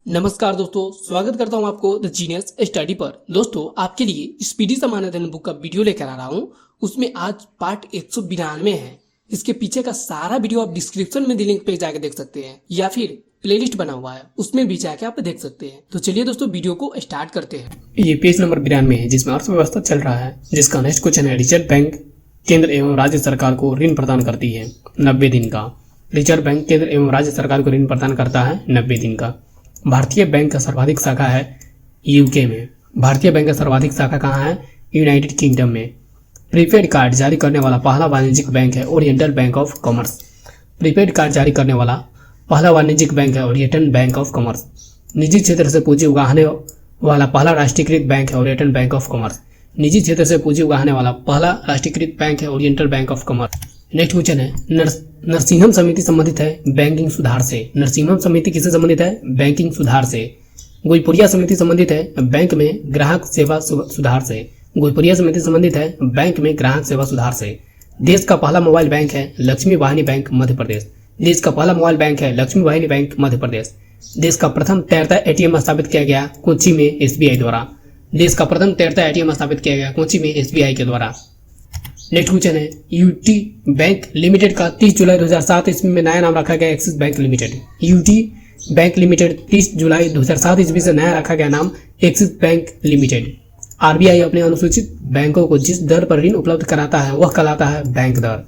नमस्कार दोस्तों, स्वागत करता हूं आपको द जीनियस स्टडी पर। दोस्तों, आपके लिए स्पीडी समानार्थन बुक का वीडियो लेकर आ रहा हूं। उसमें आज पार्ट 192 है। इसके पीछे का सारा वीडियो आप डिस्क्रिप्शन में दी लिंक पे जाकर देख सकते हैं या फिर प्लेलिस्ट बना हुआ है, उसमें भी जाके आप देख सकते हैं। तो चलिए दोस्तों, वीडियो को स्टार्ट करते हैं। ये पेज नंबर 92 है, जिसमें अर्थव्यवस्था चल रहा है, जिसका नेक्स्ट क्वेश्चन है रिजर्व बैंक केंद्र एवं राज्य सरकार को ऋण प्रदान करती है 90 दिन का। रिजर्व बैंक केंद्र एवं राज्य सरकार को ऋण प्रदान करता है 90 दिन का। भारतीय बैंक का सर्वाधिक शाखा है यूके में। भारतीय बैंक का सर्वाधिक शाखा कहाँ है? यूनाइटेड किंगडम में। प्रीपेड कार्ड जारी करने वाला पहला वाणिज्यिक बैंक है oriental bank of commerce. Prepaid card जारी करने वाला पहला वाणिज्यिक बैंक है ओरिएंटल बैंक ऑफ कॉमर्स। निजी क्षेत्र से पूंजी उगाहने वाला पहला राष्ट्रीयकृत बैंक है ओरिएंटल बैंक ऑफ कॉमर्स। निजी क्षेत्र से पूंजी उगाहने वाला पहला राष्ट्रीयकृत बैंक है oriental bank of commerce. Next question है नरसिंहम समिति संबंधित है बैंकिंग सुधार से। नरसिंहम समिति किससे संबंधित है? बैंकिंग सुधार से। गोईपुरिया समिति संबंधित है बैंक में ग्राहक सेवा सुधार से। गोईपुरिया समिति संबंधित है बैंक में ग्राहक सेवा सुधार से। देश का पहला मोबाइल बैंक है लक्ष्मी वाहिनी बैंक मध्य प्रदेश। देश का पहला मोबाइल बैंक है लक्ष्मी वाहिनी बैंक मध्य प्रदेश। देश का प्रथम तैरता एटीएम स्थापित किया गया कोच्चि में एसबीआई द्वारा। देश का प्रथम तैरता एटीएम स्थापित किया गया कोच्चि में एसबीआई के द्वारा। नेक्स्ट क्वेश्चन है यूटी बैंक लिमिटेड का 30 जुलाई 2007 ईस्वी में नया नाम रखा गया axis bank limited. UT bank limited 30 जुलाई 2007 ईस्वी से नया रखा गया नाम एक्सिस बैंक लिमिटेड। आरबीआई अपने अनुसूचित बैंकों को जिस दर पर ऋण उपलब्ध कराता है वह कहलाता है बैंक दर।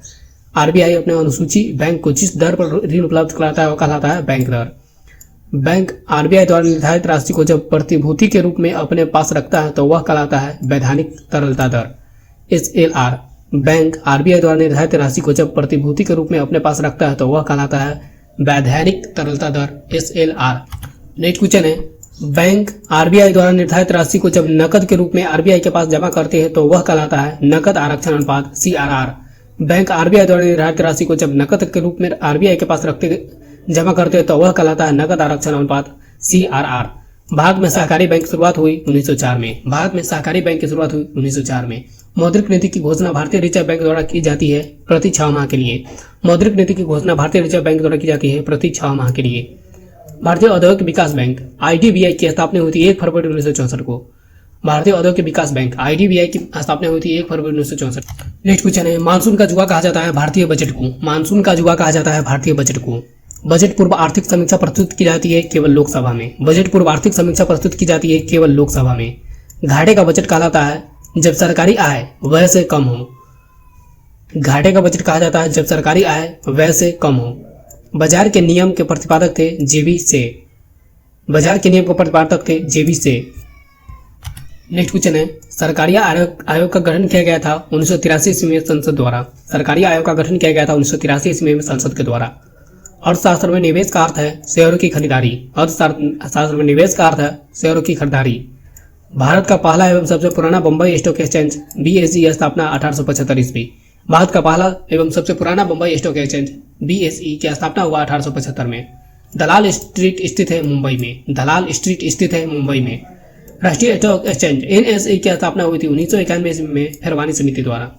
आरबीआई अपने अनुसूचित बैंक को जिस दर पर ऋण उपलब्ध कराता है वह कहलाता है बैंक दर। बैंक आरबीआई द्वारा निर्धारित राशि को जब प्रतिभूति के रूप में अपने पास रखता है तो वह कहलाता है वैधानिक तरलता दर SLR। बैंक आरबीआई द्वारा निर्धारित राशि को जब प्रतिभूति के रूप में अपने पास रखता है तो वह कहलाता है वैधानिक तरलता दर SLR। नेक्स्ट क्वेश्चन है बैंक आरबीआई द्वारा निर्धारित राशि को जब नकद के रूप में आरबीआई के पास जमा करते हैं तो वह कहलाता है नकद आरक्षण अनुपात CRR। बैंक आरबीआई द्वारा निर्धारित राशि को जब नकद के रूप में आरबीआई के पास जमा करते हैं तो वह कहलाता है नकद आरक्षण अनुपात CRR। भारत में सहकारी बैंक की शुरुआत हुई 1904 में। भारत में सहकारी बैंक की शुरुआत हुई 1904 में। मौद्रिक नीति की घोषणा भारतीय रिजर्व बैंक द्वारा की जाती है प्रति 6 माह के लिए। मौद्रिक नीति की घोषणा भारतीय रिजर्व बैंक द्वारा की जाती है प्रति 6 माह के लिए। भारतीय औद्योगिक विकास बैंक IDBI की स्थापना हुई थी 1 फरवरी 1964 को। भारतीय औद्योगिक विकास बैंक IDBI की स्थापना हुई थी 1 फरवरी 1964। नेक्स्ट क्वेश्चन है मानसून का जुआ कहा जाता है भारतीय बजट को। मानसून का जुआ कहा जाता है भारतीय बजट को। बजट पूर्व आर्थिक समीक्षा प्रस्तुत की जाती है केवल लोकसभा में। बजट पूर्व आर्थिक समीक्षा प्रस्तुत की जाती है केवल लोकसभा में। घाटे का बजट कहलाता है जब सरकारी आय व्यय से कम हो। घाटे का बजट कहा जाता है जब सरकारी आय व्यय से कम हो। बाजार के नियम के प्रतिपादक थे JB से। बाजार के नियम के प्रतिपादक थे JB से। नेक्स्ट क्वेश्चन है सरकारी आयोग का गठन किया गया था 1983 ईस्वी में संसद द्वारा। सरकारी आयोग का गठन किया गया था 1983 ईस्वी में संसद के द्वारा। अर्थशास्त्र में निवेश का अर्थ है शेयरों की खरीदारी। अर्थशास्त्र में निवेश का अर्थ है शेयरों की खरीदारी। भारत का पहला एवं सबसे पुराना बम्बई स्टॉक एक्सचेंज BSE की स्थापना 1875 ईस्वी। भारत का पहला एवं सबसे पुराना बम्बई स्टॉक एक्सचेंज BSE की स्थापना हुआ 1875 में। दलाल स्ट्रीट स्थित है मुंबई में। दलाल स्ट्रीट स्थित है मुंबई में। राष्ट्रीय स्टॉक एक्सचेंज NSE की स्थापना हुई थी 1991 ईस्वी में फिरवानी समिति द्वारा।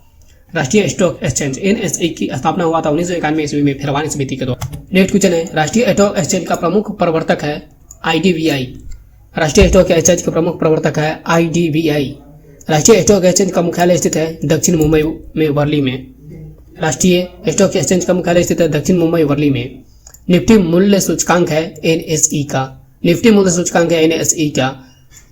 राष्ट्रीय स्टॉक एक्सचेंज NSE की स्थापना हुआ था 1991 ईस्वी में फिरवानी समिति के द्वारा। नेक्स्ट क्वेश्चन है राष्ट्रीय स्टॉक एक्सचेंज का प्रमुख प्रवर्तक है IDBI। राष्ट्रीय स्टॉक एक्सचेंज का प्रमुख प्रवर्तक है IDBI। राष्ट्रीय स्टॉक एक्सचेंज का मुख्यालय स्थित है दक्षिण मुंबई में वर्ली में। राष्ट्रीय स्टॉक एक्सचेंज का मुख्यालय स्थित है दक्षिण मुंबई वर्ली में। निफ्टी मूल्य सूचकांक है NSE का। निफ्टी मूल्य सूचकांक है NSE का।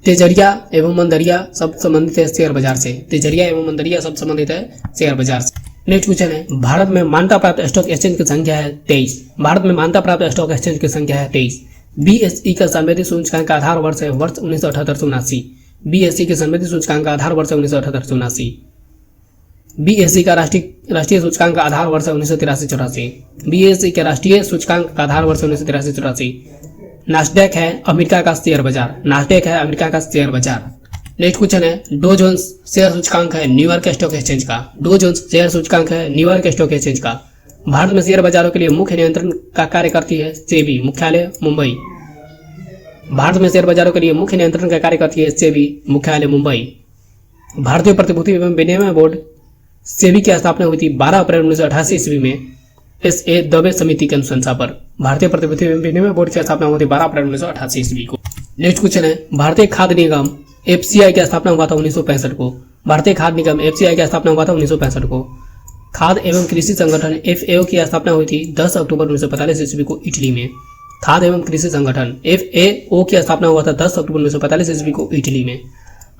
तेजरिया एवं मंदरिया सब संबंधित है शेयर बाजार से। तेजरिया एवं मंदरिया सब संबंधित है शेयर बाजार से। नेक्स्ट क्वेश्चन है भारत में मान्यता प्राप्त स्टॉक एक्सचेंज की संख्या है 23। भारत में मान्यता प्राप्त स्टॉक एक्सचेंज की संख्या है 23। BSE का संवेदी सूचकांक का आधार वर्ष है वर्ष 1978-79। BSE के संवेदी सूचकांक का आधार वर्ष है 1978-79। BSE का राष्ट्रीय सूचकांक का आधार वर्ष है 1983-84। BSE के राष्ट्रीय सूचकांक का आधार वर्ष 1983-84। नास्डैक है अमेरिका का शेयर बाजार। नास्डैक है अमेरिका का शेयर बाजार। नेक्स्ट क्वेश्चन है डो जोन्स शेयर सूचकांक है न्यूयॉर्क स्टॉक एक्सचेंज का। डो जोन्स शेयर सूचकांक है न्यूयॉर्क स्टॉक एक्सचेंज का। भारत में शेयर बाजारों के लिए मुख्य नियंत्रण का कार्य करती है SEBI मुख्यालय मुंबई। भारत में शेयर बाजारों के लिए मुख्य नियंत्रण का कार्य करती है SEBI मुख्यालय मुंबई। भारतीय प्रतिभूति एवं विनिमय बोर्ड SEBI की स्थापना हुई थी 12 अप्रैल 1988 ईस्वी में SA दवे समिति की अनुशंसा पर। भारतीय प्रतिभूति एवं विनिमय बोर्ड की स्थापना हुई थी 12 अप्रैल 1988 ईस्वी को। नेक्स्ट क्वेश्चन है, भारतीय खाद्य निगम FCI की स्थापना हुआ था 1965 को। भारतीय खाद्य निगम FCI की स्थापना हुआ था 1965 को। खाद्य एवं कृषि संगठन FAO की स्थापना हुई थी 10 अक्टूबर 1945 ईस्वी को इटली में। खाद्य एवं कृषि संगठन FAO की स्थापना हुआ था 10 अक्टूबर 1945 ईस्वी को इटली में।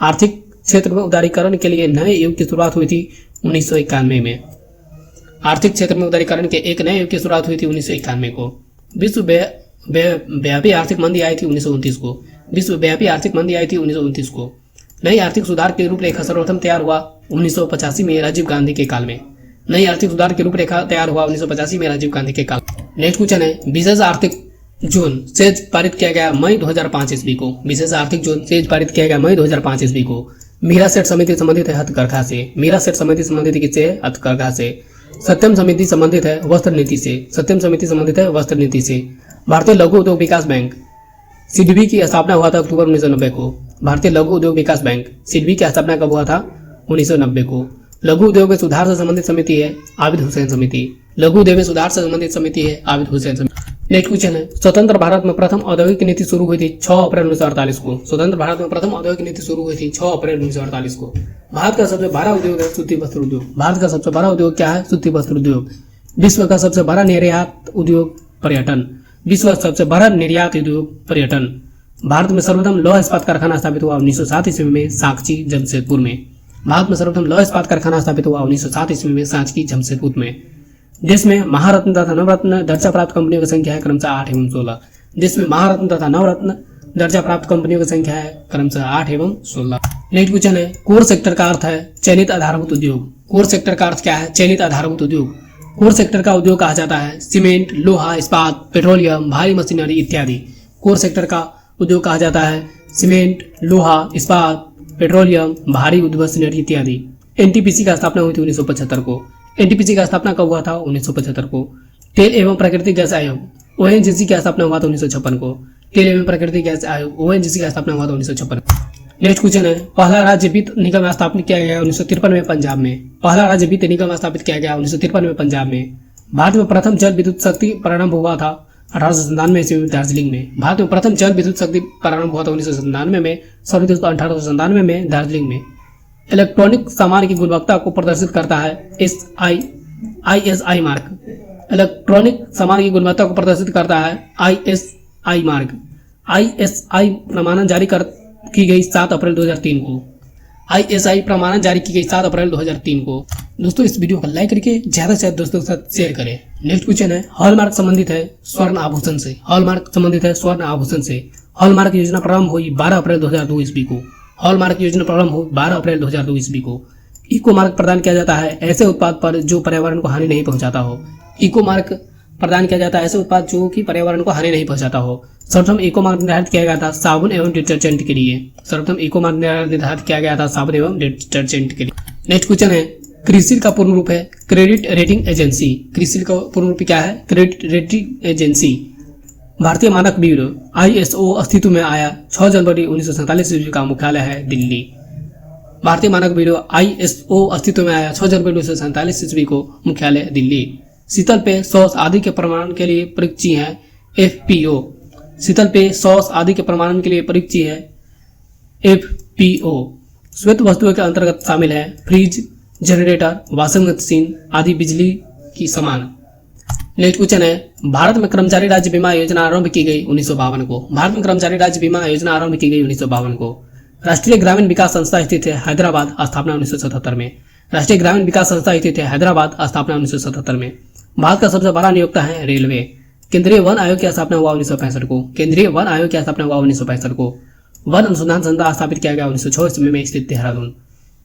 आर्थिक क्षेत्र में उदारीकरण के लिए नए युग की शुरुआत हुई थी 1991 में। आर्थिक क्षेत्र में उदारीकरण के एक नए युग की शुरुआत हुई थी 1991 को। विश्वव्यापी आर्थिक मंदी आई थी 1929 को। विश्वव्यापी आर्थिक मंदी आई थी 1929 को। नई आर्थिक सुधार की रूपरेखा सर्वप्रथम तैयार हुआ 1985 में राजीव गांधी के काल में। नई आर्थिक सुधार की रूपरेखा तैयार हुआ 1985 में राजीव गांधी के काल। नेक्स्ट क्वेश्चन है, विशेष आर्थिक जोन सेज पारित किया गया मई 2005 ईस्वी को। विशेष आर्थिक जोन सेज पारित किया गया मई 2005 ईस्वी को। मीरा सेठ समिति संबंधित है हथकरघा से। मीरा सेठ समिति संबंधित किससे? हथकरघा से। सत्यम समिति संबंधित है वस्त्र नीति से। सत्यम समिति संबंधित है वस्त्र नीति से। भारतीय लघु उद्योग विकास बैंक सिडबी की स्थापना हुआ था अक्टूबर 1990 को। भारतीय लघु उद्योग विकास बैंक सिडबी की स्थापना कब हुआ था? 1990 को। लघु उद्योग में सुधार से संबंधित समिति है आबिद हुसैन समिति। लघु उद्योग में सुधार से संबंधित समिति है आबिद हुसैन समिति। नेक्स्ट क्वेश्चन है, स्वतंत्र भारत में प्रथम औद्योगिक नीति शुरू हुई थी 6 अप्रैल 1948 को। स्वतंत्र भारत में प्रथम औद्योगिक नीति शुरू हुई थी 6 अप्रैल 1948 को। भारत का सबसे बड़ा उद्योग है सूती वस्त्र उद्योग। भारत का सबसे बड़ा उद्योग क्या है? सूती वस्त्र उद्योग। विश्व का सबसे बड़ा निर्यात उद्योग पर्यटन। विश्व का सबसे बड़ा निर्यात उद्योग पर्यटन। भारत में सर्वप्रथम लौह इस्पात कारखाना स्थापित हुआ 1907 ईस्वी में साकची जमशेदपुर में। भारत में सर्वप्रथम लौह इस्पात कारखाना स्थापित हुआ 1907 ईस्वी में साकची जमशेदपुर में। देश में महारत्न तथा नवरत्न दर्जा प्राप्त कंपनियों की संख्या है क्रमशः 8 एवं 16। देश में महारत्न तथा नवरत्न दर्जा प्राप्त कंपनियों की संख्या है क्रमशः 8 एवं 16। नेक्स्ट क्वेश्चन है, कोर सेक्टर का अर्थ है चयनित आधारभूत उद्योग। कोर सेक्टर का अर्थ क्या है? चयनित आधारभूत उद्योग। कोर सेक्टर का उद्योग कहा जाता है सीमेंट, लोहा, इस्पात, पेट्रोलियम, भारी मशीनरी इत्यादि। कोर सेक्टर का उद्योग कहा जाता है सीमेंट, लोहा, इस्पात, पेट्रोलियम, भारी मशीनरी इत्यादि। एनटीपीसी का स्थापना हुई थी 1975 को। एनटीपीसी का स्थापना कब हुआ था? 1975 को। तेल एवं प्राकृतिक गैस आयोग ONGC की स्थापना हुआ था 1956 को। तेल एवं प्राकृतिक गैस आयोग ONGC का स्थापना हुआ था 1956। नेक्स्ट क्वेश्चन है, पहला राज्य वित्त निगम स्थापित किया गया 1953 में पंजाब में। पहला राज्य वित्त निगम स्थापित किया गया 1953 में पंजाब में। भारत में प्रथम जल विद्युत शक्ति प्रारंभ हुआ था 1897 ईस्वी में दार्जिलिंग में। भारत में प्रथम जल विद्युत शक्ति प्रारंभ हुआ था 1997 में, 1897 में दार्जिलिंग में। इलेक्ट्रॉनिक सामान की गुणवत्ता को प्रदर्शित करता है ISI मार्क। इलेक्ट्रॉनिक सामान की गुणवत्ता को प्रदर्शित करता है ISI मार्क। ISI प्रमाणन जारी की गई 7 अप्रैल 2003 को। ISI प्रमाणन जारी की गई 7 अप्रैल 2003 को। दोस्तों इस वीडियो को लाइक करके ज्यादा से ज्यादा दोस्तों के साथ शेयर करें। नेक्स्ट क्वेश्चन है, हॉलमार्क संबंधित है स्वर्ण आभूषण से। हॉलमार्क संबंधित है स्वर्ण आभूषण से। हॉलमार्क योजना प्रारंभ हुई 12 अप्रैल 2002 ईस्वी को। हॉलमार्क योजना प्रारंभ हुई 12 अप्रैल 2002 ईस्वी को। इको मार्क प्रदान किया जाता है ऐसे उत्पाद पर जो पर्यावरण को हानि नहीं पहुंचाता हो। इको मार्क प्रदान किया जाता है ऐसे उत्पाद जो कि पर्यावरण को हानि नहीं पहुंचाता हो। सर्वप्रथम इको मार्क निर्धारित किया गया था साबुन एवं डिटर्जेंट के लिए। सर्वप्रथम इको मार्क निर्धारित किया गया था साबुन एवं डिटर्जेंट के लिए। नेक्स्ट क्वेश्चन है, क्रिसिल का पूर्ण रूप है क्रेडिट रेटिंग एजेंसी। क्रिसिल का पूर्ण रूप क्या है? Credit rating agency. भारतीय मानक ब्यूरो ISO अस्तित्व में आया 6 जनवरी 1947 ईस्वी का मुख्यालय है दिल्ली। भारतीय मानक ब्यूरो ISO अस्तित्व में आया 6 जनवरी 1947 ईस्वी को मुख्यालय दिल्ली। शीतल पेय, सॉस आदि के प्रमाणन के लिए परीक्षी है FPO। शीतल पेय, सॉस आदि के प्रमाणन के लिए परीक्षी है FPO। श्वेत वस्तुओं के अंतर्गत शामिल है फ्रिज, जनरेटर, वॉशिंग मशीन आदि बिजली की सामान। नेक्स्ट क्वेश्चन है, भारत में कर्मचारी राज्य बीमा योजना आरंभ की गई 1952 को। भारत में कर्मचारी राज्य बीमा योजना आरंभ की गई 1952 को। राष्ट्रीय ग्रामीण विकास संस्था स्थित है हैदराबाद, स्थापना 1977 में। राष्ट्रीय ग्रामीण विकास संस्था स्थित है हैदराबाद, स्थापना 1977 में। भारत का सबसे बड़ा नियोक्ता है रेलवे। केंद्रीय वन आयोग की स्थापना हुआ 1965 को। केंद्रीय वन आयोग की स्थापना हुआ 1965 को। वन अनुसंधान संस्था स्थापित किया गया 1906 ईस्वी में स्थित देहरादून।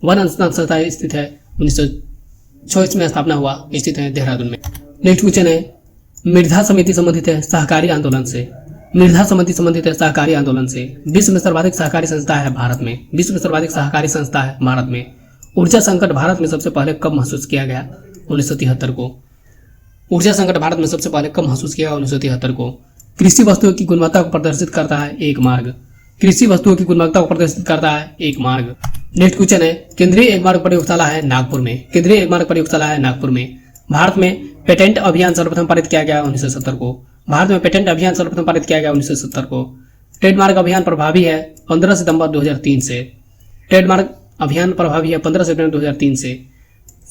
वन अनुसंधान संस्था स्थित है 1906 ईस्वी में स्थापना हुआ स्थित है देहरादून में। नेक्स्ट क्वेश्चन है, मृधा समिति संबंधित है सहकारी आंदोलन से। मृधा समिति संबंधित है सहकारी आंदोलन से। विश्व में सर्वाधिक सहकारी संस्था है भारत में। विश्व में सर्वाधिक सहकारी संस्था है भारत में। ऊर्जा संकट भारत में सबसे पहले कब महसूस किया गया? 1973 को। ऊर्जा संकट भारत में सबसे पहले कब महसूस किया? 1973 को। कृषि वस्तुओं की गुणवत्ता को प्रदर्शित करता है एक मार्ग। कृषि वस्तुओं की गुणवत्ता को प्रदर्शित करता है एक मार्ग। नेक्स्ट क्वेश्चन है, केंद्रीय एक मार्ग प्रयोगशाला है नागपुर में। केंद्रीय एक मार्ग प्रयोगशाला है नागपुर में। भारत में पेटेंट अभियान सर्वप्रथम पारित किया गया 1970 को। भारत में पेटेंट अभियान सर्वप्रथम पारित किया गया 1970 को। ट्रेडमार्क अभियान प्रभावी है 15 सितंबर 2003 से। ट्रेडमार्क अभियान प्रभावी है 15 सितंबर 2003 से।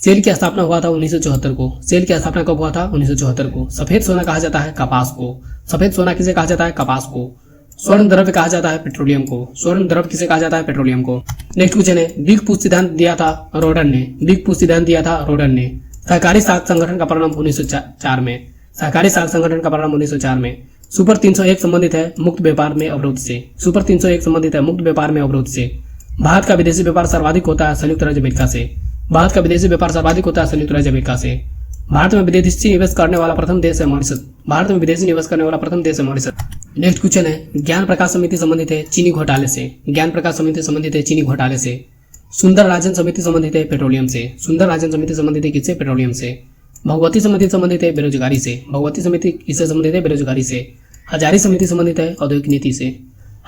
सेल की स्थापना हुआ था 1974 को। सेल की स्थापना कब हुआ था? 1974 को। सफेद सोना कहा जाता है कपास को। सफेद सोना किसे कहा जाता है? कपास को। स्वर्ण द्रव्य कहा जाता है पेट्रोलियम को। स्वर्ण द्रव्य किसे कहा जाता है? पेट्रोलियम को। नेक्स्ट क्वेश्चन है, बिग पुश सिद्धांत दिया था रोडन ने। बिग पुश सिद्धांत दिया था रोडन ने। सहकारी साख संगठन का प्रारंभ 1904 में। सहकारी साख संगठन का प्रारंभ 1904 में। सुपर 301 संबंधित है मुक्त व्यापार में अवरोध से। सुपर 301 संबंधित है मुक्त व्यापार में अवरोध से। भारत का विदेशी व्यापार सर्वाधिक होता है संयुक्त राज्य अमेरिका से। भारत का विदेशी व्यापार सर्वाधिक होता है संयुक्त राज्य अमेरिका से। भारत में विदेशी निवेश करने वाला प्रथम देश है मॉरिशस। भारत में विदेशी निवेश करने वाला प्रथम देश है मॉरिशस। नेक्स्ट क्वेश्चन है, ज्ञान प्रकाश समिति संबंधित है चीनी घोटाले से। ज्ञान प्रकाश समिति संबंधित है चीनी घोटाले से। सुंदर राजन समिति संबंधित है पेट्रोलियम से। सुंदर राजन समिति संबंधित है किससे? पेट्रोलियम से। भगवती समिति संबंधित है बेरोजगारी से। भगवती समिति किससे संबंधित है? बेरोजगारी से। हजारी समिति संबंधित है औद्योगिक नीति से।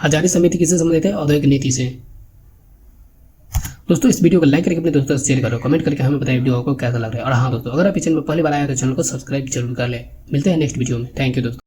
हजारी समिति किससे संबंधित है? औद्योगिक नीति से। दोस्तों इस वीडियो को लाइक करके अपने दोस्तों से शेयर करो, कमेंट करके हमें बताइए वीडियो आपको कैसा लग रहा है। और हाँ दोस्तों, अगर आप इस चैनल में पहली बार आए तो चैनल को सब्सक्राइब जरूर कर ले। मिलते हैं नेक्स्ट वीडियो में। थैंक यू दोस्तों।